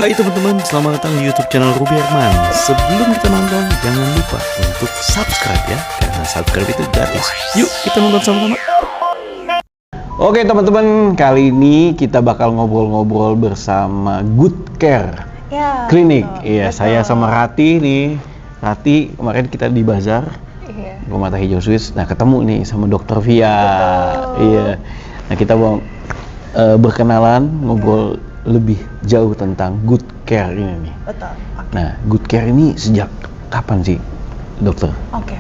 Hai teman-teman, selamat datang di YouTube channel Ruby Herman. Sebelum kita nonton, jangan lupa untuk subscribe ya, karena subscribe itu gratis. Yuk kita nonton sama-sama. Oke teman-teman, kali ini kita bakal ngobrol-ngobrol bersama Good Care Clinic. Iya, saya sama Rati nih. Rati, kemarin kita di bazar, Rumah Mata Hijau Swiss. Nah, ketemu nih sama Dokter Via. Iya. Nah, kita mau berkenalan, ngobrol lebih jauh tentang Good Care ini nih. Betul. Okay. Nah, Good Care ini sejak kapan sih, dokter? Oke.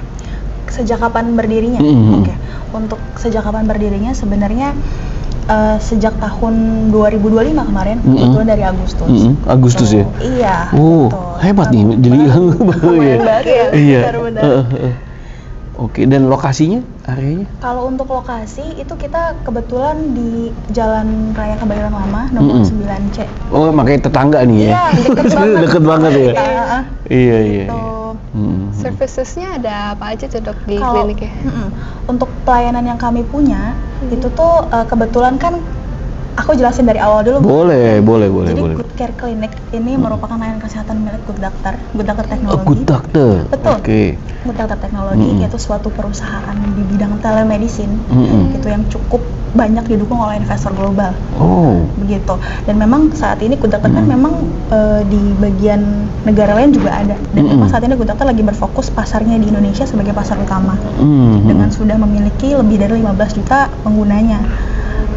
Sejak kapan berdirinya? Oke. Untuk sejak kapan berdirinya sebenarnya sejak tahun 2025 kemarin, itu dari Agustus. Agustus ya? Iya. Oh, betul. hebat nih, jadi baru ya. Baru ya. Iya. Benar-benar. Oke, dan lokasinya, areanya? Kalau untuk lokasi itu kita kebetulan di Jalan Raya Kebayoran Lama nomor 9C. Oh, makanya tetangga nih ya? Iya, deket banget. Deket banget ya? Iya, iya. Gitu. Servicesnya ada apa aja tuh dok di Kalau, kliniknya? Untuk pelayanan yang kami punya itu tuh kebetulan kan aku jelasin dari awal dulu. Boleh. Jadi Good Care Clinic ini merupakan layanan kesehatan milik Good Doctor Teknologi. Good Doctor. Betul. Oke. Good Doctor Teknologi yaitu suatu perusahaan di bidang telemedicine gitu yang cukup banyak didukung oleh investor global. Oh. Begitu. Dan memang saat ini Good Doctor kan memang di bagian negara lain juga ada. Dan memang saat ini Good Doctor lagi berfokus pasarnya di Indonesia sebagai pasar utama. Dengan sudah memiliki lebih dari 15 juta penggunanya.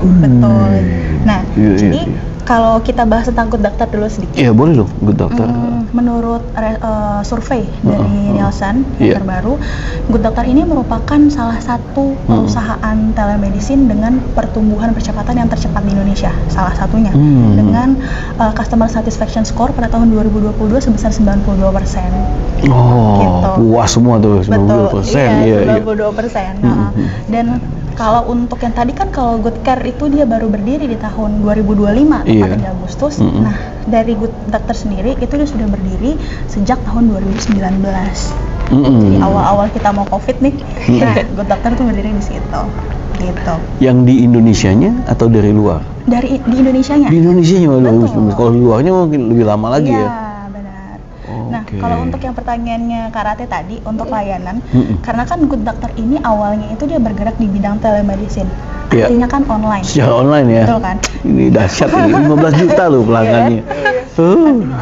Betul. Nah, jadi kalau kita bahas tentang Good Doctor dulu sedikit. Iya, boleh loh, Good Doctor. Menurut survei dari Nielsen yang terbaru, Good Doctor ini merupakan salah satu perusahaan telemedicine dengan pertumbuhan percepatan yang tercepat di Indonesia. Salah satunya dengan customer satisfaction score pada tahun 2022 sebesar 92%. Oh, gitu. Puas semua tuh, 92%. Betul, Iya. 92%. Dan kalau untuk yang tadi kan kalau Good Care itu dia baru berdiri di tahun 2025 tepatnya di Agustus. Nah, dari Good Doctor sendiri itu dia sudah berdiri sejak tahun 2019. Jadi awal-awal kita mau Covid nih, nah Good Doctor tuh berdiri di situ. Gitu. Yang di Indonesianya atau dari luar? Di Indonesianya. Di Indonesianya bagus. Betul. Kalau di luarnya mungkin lebih lama lagi ya. Iya, benar. Nah, kalau untuk yang pertanyaannya Karate tadi untuk layanan, karena kan Good Doctor ini awalnya itu dia bergerak di bidang telemedicine. Artinya kan online. Secara online ya. Betul kan? Ini dahsyat nih, 15 juta loh pelanggannya.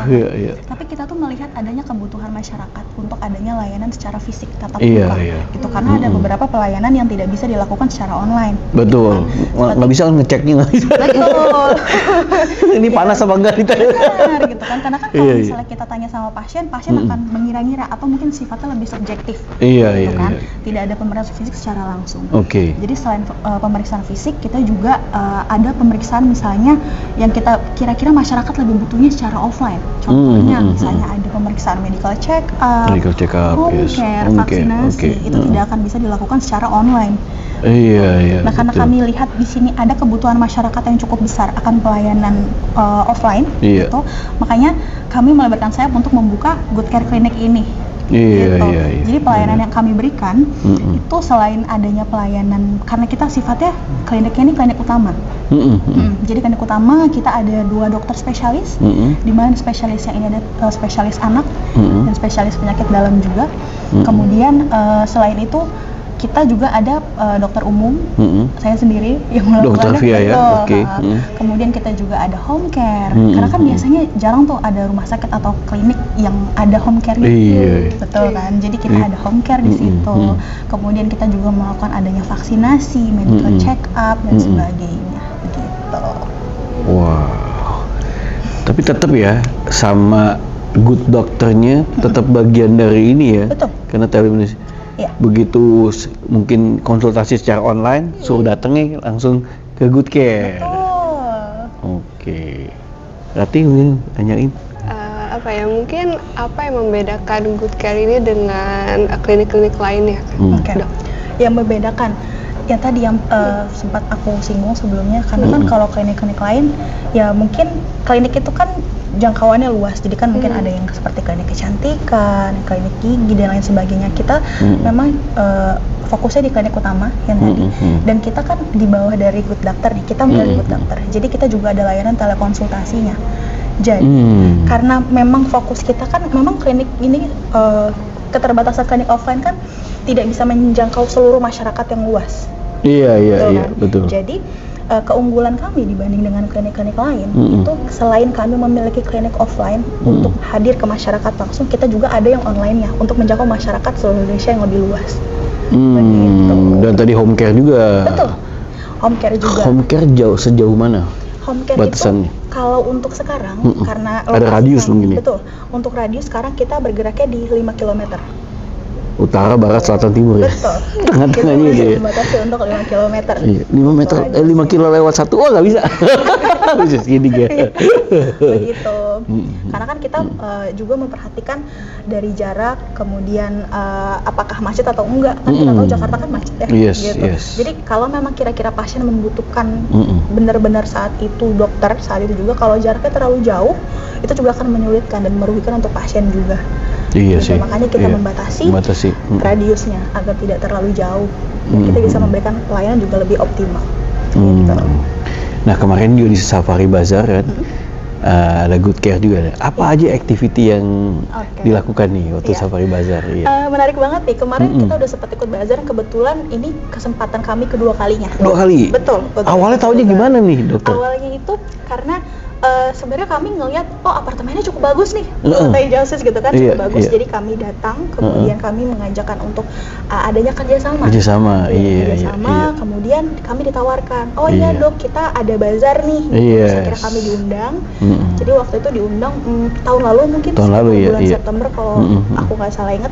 Iya. Tapi kita tuh melihat adanya kebutuhan masyarakat untuk adanya layanan secara fisik tatap muka. Gitu karena ada beberapa pelayanan yang tidak bisa dilakukan secara online. Betul. Nggak bisa ngeceknya nggak bisa. Betul. Ini panas apa enggak kita? Benar gitu kan. Karena kan kalau misalnya kita tanya sama pasien akan mengira-ngira atau mungkin sifatnya lebih subjektif. Gitu kan. Tidak ada pemeriksaan fisik secara langsung. Oke. Jadi selain pemeriksaan fisik, kita juga ada pemeriksaan misalnya yang kita kira-kira masyarakat lebih butuhnya secara offline. Contohnya misalnya ada pemeriksaan medical check up, home care, vaksinasi, itu tidak akan bisa dilakukan secara online. Iya. Nah, karena kami lihat di sini ada kebutuhan masyarakat yang cukup besar akan pelayanan offline, gitu, makanya kami melebarkan sayap untuk membuka Good Care Clinic ini. Gitu. Jadi pelayanan yang kami berikan itu selain adanya pelayanan, karena kita sifatnya kliniknya ini klinik utama. Jadi klinik utama kita ada 2 dokter spesialis, di mana spesialisnya ini ada spesialis anak dan spesialis penyakit dalam juga. Kemudian selain itu kita juga ada dokter umum, saya sendiri yang melakukan Dokter Via ya, oke. Kemudian kita juga ada home care, karena kan biasanya jarang tuh ada rumah sakit atau klinik yang ada home care betul kan? Jadi kita ada home care di situ. Kemudian kita juga melakukan adanya vaksinasi, medical check up dan sebagainya, gitu. Wow. Tapi tetap ya sama Good Doctornya tetap bagian dari ini ya. Betul. Karena telemedicine. Begitu mungkin konsultasi secara online, suruh datengnya langsung ke Good Care. Oke. Berarti mungkin tanyain. Mungkin apa yang membedakan Good Care ini dengan klinik-klinik lainnya? Dok. Yang membedakan yang tadi yang sempat aku singgung sebelumnya, karena kan kalau klinik-klinik lain ya mungkin klinik itu kan jangkauannya luas, jadi kan mungkin ada yang seperti klinik kecantikan, klinik gigi dan lain sebagainya. Kita memang fokusnya di klinik utama yang tadi, dan kita kan di bawah dari Good Doctor nih, kita dari Good Doctor, jadi kita juga ada layanan telekonsultasinya Jadi karena memang fokus kita kan memang klinik ini keterbatasan klinik offline kan tidak bisa menjangkau seluruh masyarakat yang luas. Iya, betul. Jadi keunggulan kami dibanding dengan klinik-klinik lain itu selain kami memiliki klinik offline untuk hadir ke masyarakat langsung, kita juga ada yang online ya untuk menjangkau masyarakat seluruh Indonesia yang lebih luas. Begitu. Dan tadi home care juga. Betul. Home care juga. Home care sejauh mana? Home care batasannya? itu kalau untuk sekarang karena ada radius mungkin. Betul. Untuk radius sekarang kita bergeraknya di 5 km. Utara, barat, selatan, timur ya. Betul. Tengah-tengahnya itu ya. dibatasi untuk 5 km. Iya, 5 meter, 5 kilo lewat 1. Oh, nggak bisa. Bisa segini ya. Begitu. Karena kan kita juga memperhatikan dari jarak, kemudian apakah macet atau enggak. Kan kita tahu Jakarta kan macet ya. Yes. Jadi kalau memang kira-kira pasien membutuhkan benar-benar saat itu dokter, saat itu juga kalau jaraknya terlalu jauh, itu juga akan menyulitkan dan merugikan untuk pasien juga. Iya gitu. sih. Makanya kita membatasi radiusnya agar tidak terlalu jauh dan kita bisa memberikan pelayanan juga lebih optimal. Gitu. Nah kemarin juga di Safari Bazaar kan ada good care juga. Apa aja activity yang dilakukan nih waktu Safari Bazaar? Menarik banget nih. Kemarin kita udah sempat ikut bazar. Kebetulan ini kesempatan kami kedua kalinya. 2 kali? Betul. Awalnya taunya gimana nih dokter? Awalnya itu karena sebenarnya kami ngelihat apartemennya cukup bagus nih, lantai Jausis gitu kan, cukup bagus. Jadi kami datang, kemudian kami mengajakkan untuk adanya kerjasama. Kemudian kami ditawarkan, iya dok, kita ada bazar nih. Saya kira kami diundang. Jadi waktu itu diundang tahun lalu mungkin bulan September kalau aku nggak salah inget.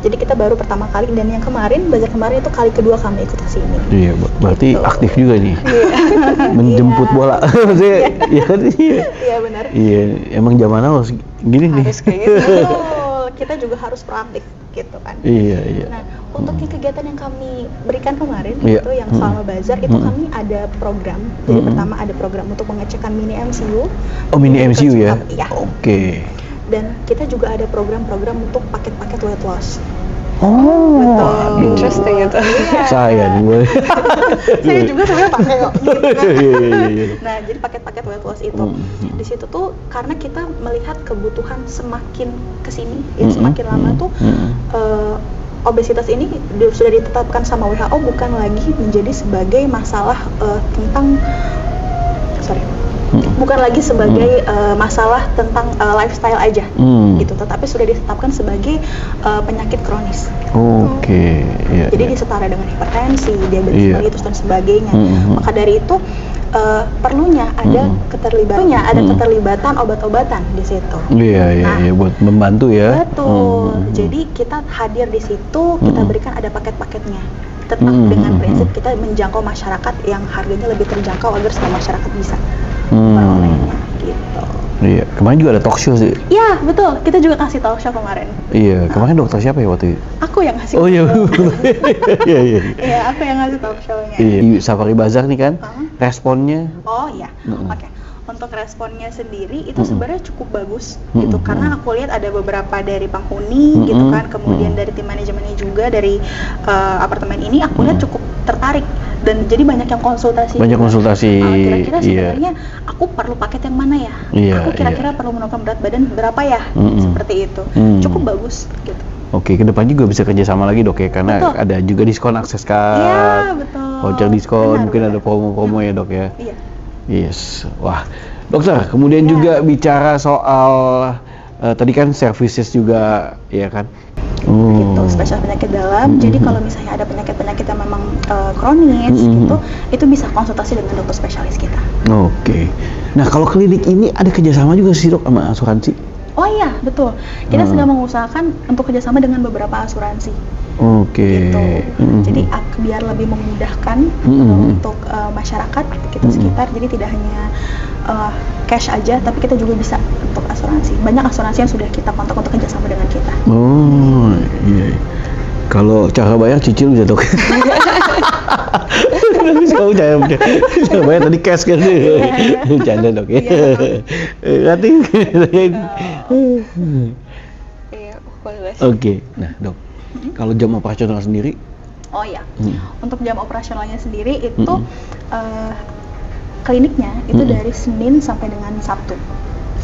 Jadi kita baru pertama kali, dan yang kemarin, bazar kemarin itu kali kedua kami ikut ke sini. Iya, berarti gitu. Aktif juga nih. Menjemput bola. Maksudnya, Iya benar. Iya, emang zaman now gini nih. Harus kayak gitu. Kita juga harus proaktif gitu kan. Iya. Nah, untuk kegiatan yang kami berikan kemarin itu yang selama bazar itu kami ada program. Jadi pertama ada program untuk pengecekan mini MCU. Oh, mini MCU ya? Iya. Oke. Dan kita juga ada program-program untuk paket-paket weight loss. Oh, betul. Interesting itu. Saya gue. Saya juga sebenarnya pakai kok. Iya. Nah, jadi paket-paket weight loss itu di situ tuh karena kita melihat kebutuhan semakin kesini, semakin lama tuh obesitas ini sudah ditetapkan sama WHO bukan lagi menjadi sebagai masalah bukan lagi sebagai masalah tentang lifestyle aja gitu, tetapi sudah ditetapkan sebagai penyakit kronis. Oke. Jadi disetara dengan hipertensi, diabetes mellitus dan sebagainya. Maka dari itu perlunya ada keterlibatan obat-obatan di situ. Iya, buat membantu ya. Betul. Jadi kita hadir di situ, kita berikan ada paket-paketnya. Tetap dengan prinsip kita menjangkau masyarakat yang harganya lebih terjangkau agar semua masyarakat bisa perolehnya gitu. Iya, kemarin juga ada talk show sih. Iya, betul. Kita juga kasih talk show kemarin. Iya, kemarin dokter siapa ya waktu itu? Aku yang ngasih. Oh iya. Iya. Iya, aku yang ngasih talk show-nya. Iya, Safari Bazaar nih kan, responnya. Oh iya. Oke. Untuk responnya sendiri itu sebenarnya cukup bagus gitu, karena aku lihat ada beberapa dari penghuni gitu kan, kemudian dari tim manajemennya juga dari apartemen ini aku lihat cukup tertarik dan jadi banyak yang konsultasi. Kira-kira sebenarnya aku perlu paket yang mana ya? Aku kira-kira perlu menurunkan berat badan berapa ya? Seperti itu. Cukup bagus gitu. Oke, ke depan juga bisa kerjasama lagi dok ya, karena ada juga diskon akses card. Iya, betul. Voucher diskon, mungkin ada promo-promo ya dok ya. Iya. Yes, wah dokter, kemudian juga bicara soal tadi kan services juga, ya kan? Gitu, spesial penyakit dalam. Jadi kalau misalnya ada penyakit-penyakit yang memang kronis gitu, itu bisa konsultasi dengan dokter spesialis kita. Oke. Nah kalau klinik ini ada kerjasama juga sih dok sama asuransi? Oh iya, betul. Kita sedang mengusahakan untuk kerjasama dengan beberapa asuransi. Oke. Gitu. Jadi biar lebih memudahkan untuk masyarakat kita sekitar. Jadi tidak hanya cash aja, tapi kita juga bisa untuk asuransi. Banyak asuransi yang sudah kita kontak untuk kerjasama dengan kita. Oh iya. Kalau cara bayar cicil bisa dok. Kamu jangan bayar tadi cash kan? Canda dok ya. Nanti. Oke. Nah dok, kalau jam operasional sendiri? Oh ya, untuk jam operasionalnya sendiri itu kliniknya itu dari Senin sampai dengan Sabtu.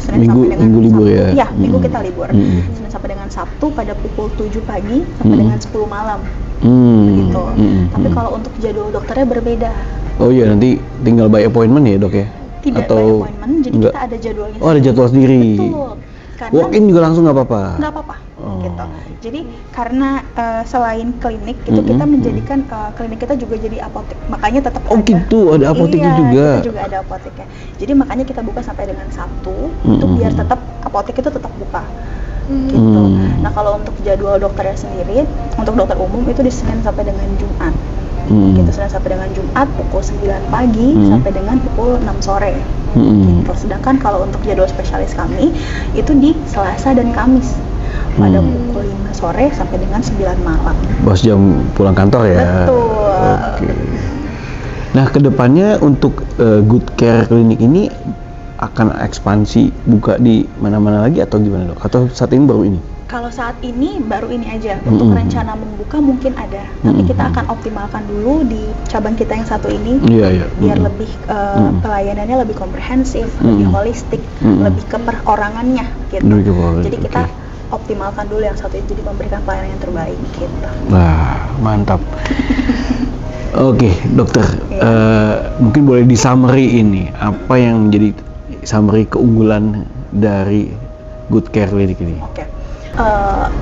Minggu libur ya? Iya, Minggu kita libur. Senin sampai dengan Sabtu pada pukul 7 pagi sampai dengan 10 malam. Gitu. Tapi kalau untuk jadwal dokternya berbeda. Oh iya, nanti tinggal by appointment ya dok ya? Tidak Atau by appointment, jadi enggak? kita ada jadwalnya. Oh, ada jadwal sendiri. Betul. Karena Walk-in juga langsung nggak apa-apa? Nggak apa-apa. Gitu. Jadi karena selain klinik itu kita menjadikan klinik kita juga jadi apotek. Makanya tetap Oh ada. gitu, ada apoteknya Iya, juga. kita juga ada apoteknya. Jadi makanya kita buka sampai dengan Sabtu itu biar tetap apotek itu tetap buka. Gitu. Nah, kalau untuk jadwal dokternya sendiri, untuk dokter umum itu di Senin sampai dengan Jumat. Gitu, Senin sampai dengan Jumat pukul 9 pagi sampai dengan pukul 6 sore. Gitu. Sedangkan kalau untuk jadwal spesialis kami itu di Selasa dan Kamis pada pukul 5 sore sampai dengan 9 malam. Bos jam pulang kantor ya? Betul. Oke. Nah, kedepannya untuk Good Care Clinic ini akan ekspansi buka di mana-mana lagi atau gimana dok? Atau saat ini baru ini? Kalau saat ini baru ini aja. Untuk rencana membuka mungkin ada, tapi kita akan optimalkan dulu di cabang kita yang satu ini. Iya. Biar lebih pelayanannya lebih komprehensif, lebih holistik, lebih ke perorangannya gitu. Jadi kita optimalkan dulu yang satu itu, jadi memberikan pelayanan yang terbaik gitu. Wah, mantap. Oke, dokter, mungkin boleh di summary ini apa yang menjadi summary keunggulan dari Good Care Clinic ini? Oke.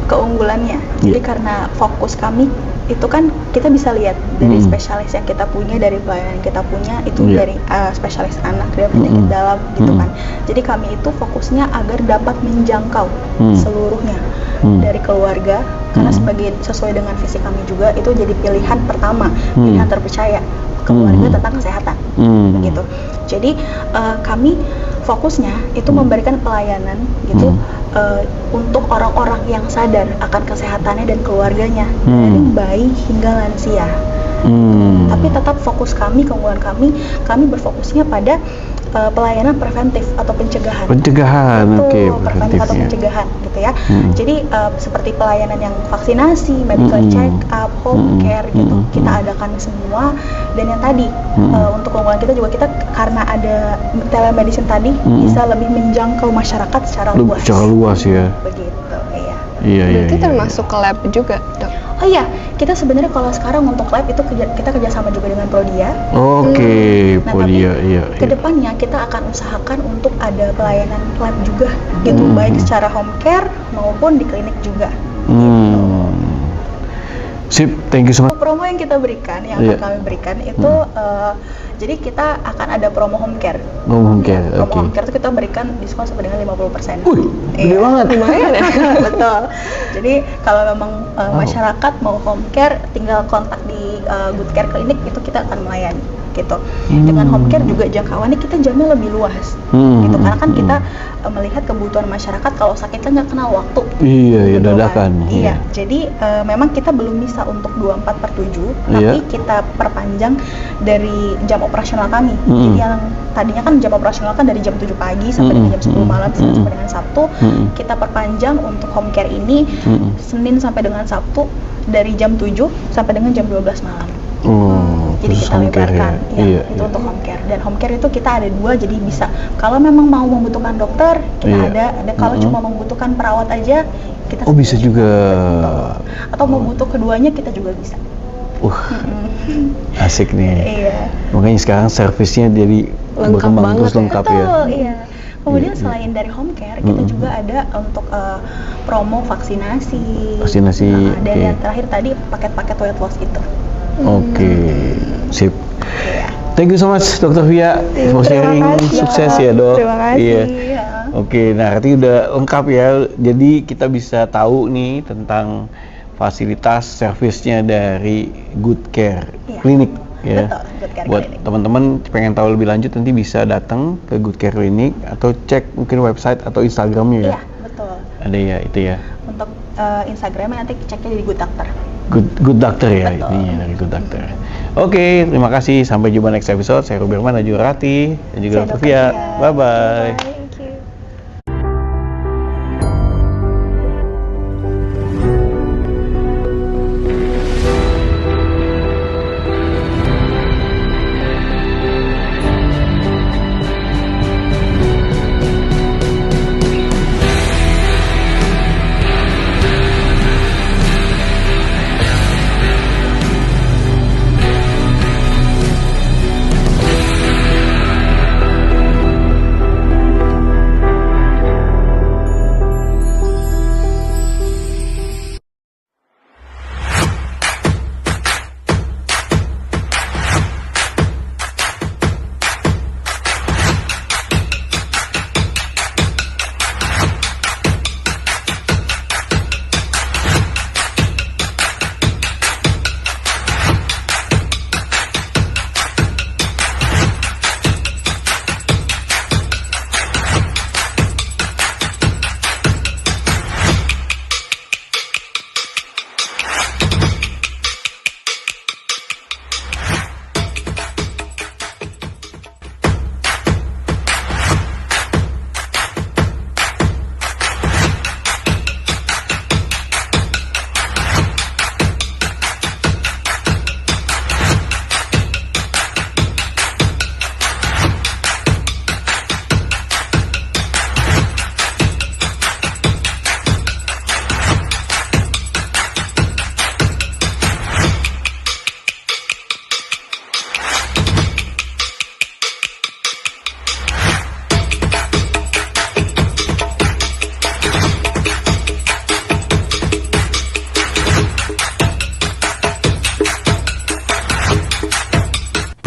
Keunggulannya, jadi karena fokus kami itu kan kita bisa lihat dari spesialis yang kita punya, dari pelayanan yang kita punya itu dari spesialis anak dan penyakit dalam gitu kan. Jadi kami itu fokusnya agar dapat menjangkau seluruhnya dari keluarga, karena sesuai dengan visi kami juga itu jadi pilihan pertama, pilihan terpercaya keluarga tentang kesehatan gitu. Jadi kami fokusnya itu memberikan pelayanan gitu untuk orang-orang yang sadar akan kesehatannya dan keluarganya, dari bayi hingga lansia. Tapi tetap fokus kami, keunggulan kami berfokusnya pada pelayanan preventif atau pencegahan. Pencegahan, oke, preventif atau pencegahan gitu ya. Jadi seperti pelayanan yang vaksinasi, medical check up, home care gitu, kita adakan semua. Dan yang tadi untuk keunggulan kita juga, kita karena ada telemedicine tadi bisa lebih menjangkau masyarakat secara luas. Secara luas ya. Begitu, iya. Berarti termasuk ke lab juga, dok? Oh iya, kita sebenarnya kalau sekarang untuk lab itu kita kerjasama juga dengan Prodia. Oke, Nah, Prodia, tapi iya. kedepannya kita akan usahakan untuk ada pelayanan lab juga, gitu, baik secara home care maupun di klinik juga. Sip, thank you so much. Promo yang kita berikan, yang akan kami berikan itu, jadi kita akan ada promo home care. Home care, Promo oke. home care itu kita berikan diskon sampai dengan 50%. Wih, gede banget. Lumayan ya? Betul. Jadi kalau memang masyarakat mau home care, tinggal kontak di Good Care Clinic, itu kita akan melayani gitu. Dengan home care juga jangkauannya kita jamnya lebih luas gitu, karena kan kita melihat kebutuhan masyarakat, kalau sakit kan nggak kenal waktu. Iya, Gitu dadakan. kan. Iya. Jadi memang kita belum bisa untuk 24/7, tapi kita perpanjang dari jam operasional kami. Jadi yang tadinya kan jam operasional kan dari jam 7 pagi sampai dengan jam 10 malam, sampai dengan Sabtu. Kita perpanjang untuk home care ini Senin sampai dengan Sabtu dari jam 7 sampai dengan jam 12 malam. Jadi kita lebarkan ya, itu untuk home care. Dan home care itu kita ada 2, jadi bisa kalau memang mau membutuhkan dokter kita ada kalau cuma membutuhkan perawat aja kita bisa juga. Atau mau butuh keduanya kita juga bisa. Asik nih. Iya. Makanya sekarang servisnya jadi berkembang terus lengkap ya. Betul, iya. Kemudian selain dari home care, kita juga ada untuk promo vaksinasi. Dan yang terakhir tadi paket-paket weight loss itu. Oke, sip. Thank you so much Dr. Via for sharing. Sukses ya dok. Terima kasih. Iya. Oke, nah berarti udah lengkap ya. Jadi kita bisa tahu nih tentang fasilitas servisnya dari Good Care Clinic ya. Betul, Good Care Buat Clinic. teman-teman pengen tahu lebih lanjut nanti bisa datang ke Good Care Clinic atau cek mungkin website atau Instagramnya ya. Iya, betul. Ada ya itu ya. Untuk Instagramnya nanti ceknya di Good Doctor. Good Doctor ya, Betul. ininya dari Good Doctor. Oke, terima kasih. Sampai jumpa next episode. Saya Ruby Herman, Najwa Rati, dan juga Saya Dr. Via. Bye-bye. Bye.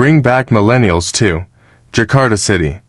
Bring back millennials to Jakarta City.